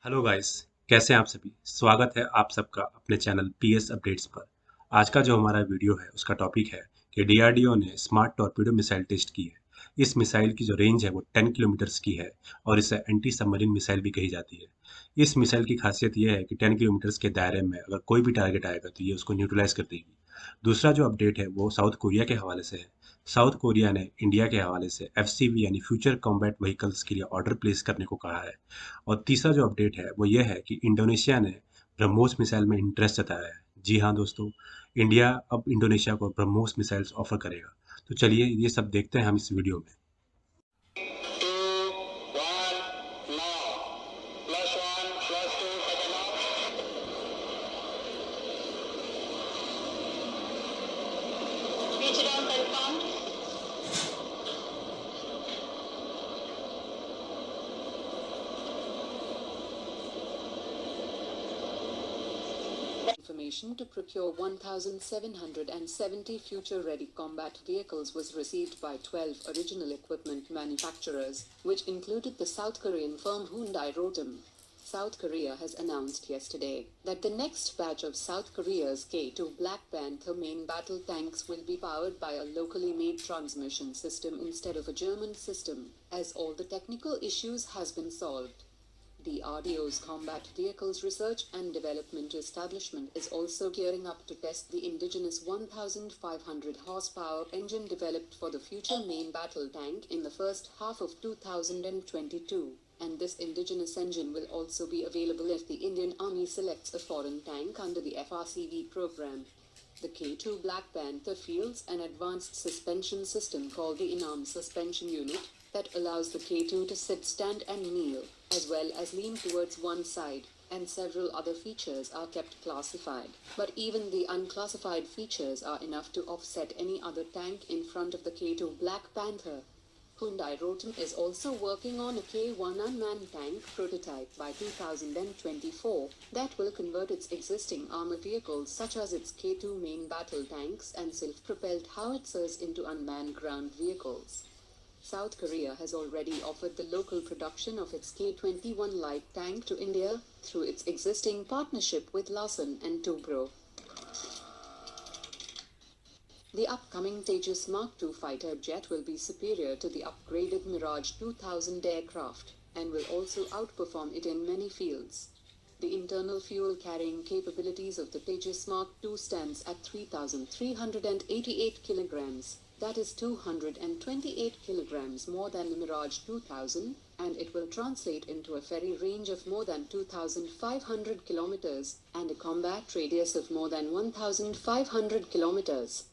Hello guys. कैसे हैं आप सभी। स्वागत है आप सबका अपने चैनल पीएस अपडेट्स पर। आज का जो हमारा वीडियो है उसका टॉपिक है कि डीआरडीओ ने स्मार्ट टॉर्पेडो मिसाइल टेस्ट की है। इस मिसाइल की जो रेंज है वो 10 किलोमीटर्स की है और इसे एंटी सबमरीन मिसाइल भी कही जाती है। इस मिसाइल की खासियत यह है कि 10 किलोमीटर्स के दायरे में अगर कोई भी टारगेट आएगा तो ये उसको न्यूट्रलाइज कर देगी। दूसरा जो अपडेट है वो साउथ कोरिया के हवाले से है। साउथ कोरिया ने इंडिया के हवाले से एफसीवी यानी फ्यूचर कॉम्बैट व्हीकल्स के लिए ऑर्डर प्लेस करने को कहा है। और तीसरा जो अपडेट है वो ये है कि इंडोनेशिया ने ब्रह्मोस मिसाइल में इंटरेस्ट जताया है। जी हाँ दोस्तों, इंडिया अब इंडोनेशिया को ब्रह्मोस मिसाइल्स ऑफर करेगा। तो चलिए ये सब देखते हैं हम इस वीडियो में। Information to procure 1,770 future-ready combat vehicles was received by 12 original equipment manufacturers, which included the South Korean firm Hyundai Rotem. South Korea has announced yesterday that the next batch of South Korea's K-2 Black Panther main battle tanks will be powered by a locally made transmission system instead of a German system, as all the technical issues has been solved. DRDO's Combat Vehicles Research and Development Establishment is also gearing up to test the indigenous 1,500 horsepower engine developed for the future main battle tank in the first half of 2022, and this indigenous engine will also be available if the Indian Army selects a foreign tank under the FRCV program. The K-2 Black Panther fields an advanced suspension system called the in-arm suspension unit that allows the K-2 to sit, stand and kneel, as well as lean towards one side, and several other features are kept classified. But even the unclassified features are enough to offset any other tank in front of the K-2 Black Panther. Hyundai Rotem is also working on a K-1 unmanned tank prototype by 2024 that will convert its existing armored vehicles such as its K-2 main battle tanks and self-propelled howitzers into unmanned ground vehicles. South Korea has already offered the local production of its K-21 light tank to India through its existing partnership with Larsen and Toubro. The upcoming TEJAS MAK2 fighter jet will be superior to the upgraded Mirage 2000 aircraft, and will also outperform it in many fields. The internal fuel carrying capabilities of the TEJAS MAK2 stands at 3,388 kilograms. That is 228 kilograms more than the Mirage 2000, and it will translate into a ferry range of more than 2,500 kilometers and a combat radius of more than 1,500 kilometers.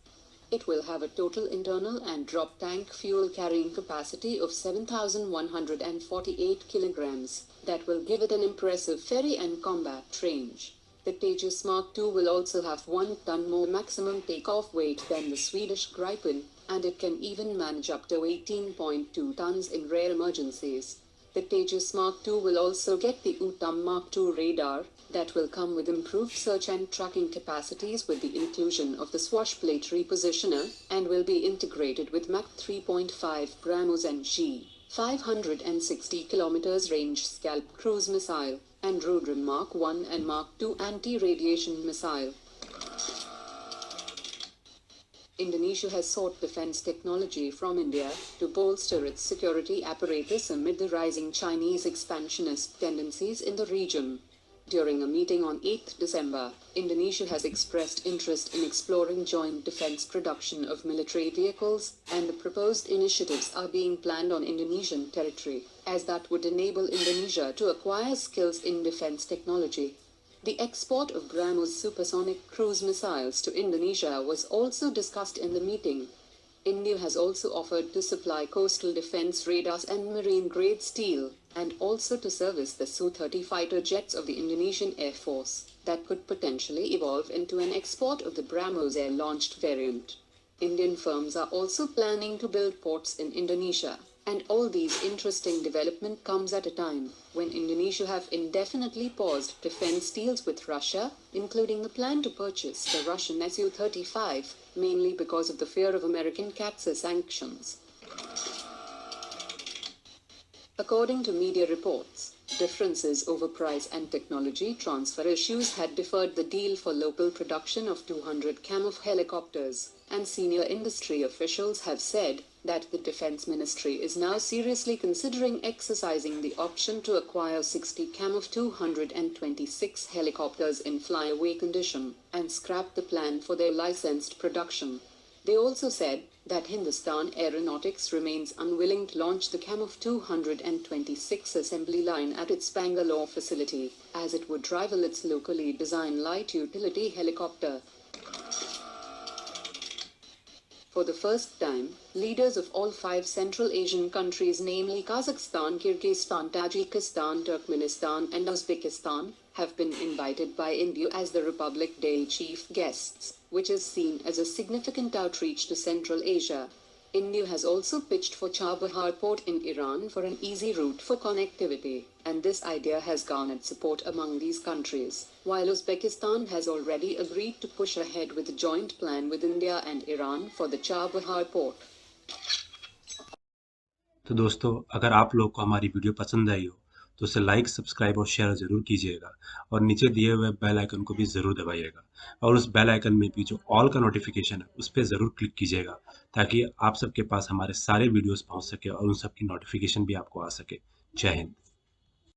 It will have a total internal and drop tank fuel carrying capacity of 7,148 kilograms. That will give it an impressive ferry and combat range. The TEJAS MAK2 will also have 1 ton more maximum takeoff weight than the Swedish Gripen, and it can even manage up to 18.2 tons in rare emergencies. The TEJAS MAK2 will also get the UTAM Mark2 radar, that will come with improved search and tracking capacities with the inclusion of the swash plate repositioner, and will be integrated with Mach 3.5 BRAHMOS and G. 560 km range Scalp cruise missile, and Rudran Mark 1 and Mark 2 anti-radiation missile. Indonesia has sought defense technology from India to bolster its security apparatus amid the rising Chinese expansionist tendencies in the region. During a meeting on 8 December, Indonesia has expressed interest in exploring joint defense production of military vehicles, and the proposed initiatives are being planned on Indonesian territory, as that would enable Indonesia to acquire skills in defense technology. The export of BRAHMOS supersonic cruise missiles to Indonesia was also discussed in the meeting. India has also offered to supply coastal defense radars and marine-grade steel, and also to service the Su-30 fighter jets of the Indonesian Air Force, that could potentially evolve into an export of the BRAHMOS air-launched variant. Indian firms are also planning to build ports in Indonesia, and all these interesting development comes at a time when Indonesia have indefinitely paused defense deals with Russia, including the plan to purchase the Russian Su-35, mainly because of the fear of American CAATSA sanctions. According to media reports, differences over price and technology transfer issues had deferred the deal for local production of 200 Camov helicopters, and senior industry officials have said that the Defense Ministry is now seriously considering exercising the option to acquire 60 Camov 226 helicopters in flyaway condition, and scrap the plan for their licensed production. They also said that Hindustan Aeronautics remains unwilling to launch the Camov 226 assembly line at its Bangalore facility, as it would rival its locally designed light utility helicopter. For the first time, leaders of all 5 Central Asian countries, namely Kazakhstan, Kyrgyzstan, Tajikistan, Turkmenistan and Uzbekistan, have been invited by India as the Republic Day chief guests, which is seen as a significant outreach to Central Asia. India has also pitched for Chabahar port in Iran for an easy route for connectivity, and this idea has garnered support among these countries, while Uzbekistan has already agreed to push ahead with a joint plan with India and Iran for the Chabahar port. तो दोस्तों, अगर आप लोग को हमारी video पसंद आई हो तो उसे लाइक, सब्सक्राइब और शेयर ज़रूर कीजिएगा, और नीचे दिए हुए बेल आइकन को भी ज़रूर दबाइएगा, और उस बेल आइकन में भी जो ऑल का नोटिफिकेशन है उस पर ज़रूर क्लिक कीजिएगा, ताकि आप सबके पास हमारे सारे वीडियोस पहुंच सके और उन सब की नोटिफिकेशन भी आपको आ सके। जय हिंद।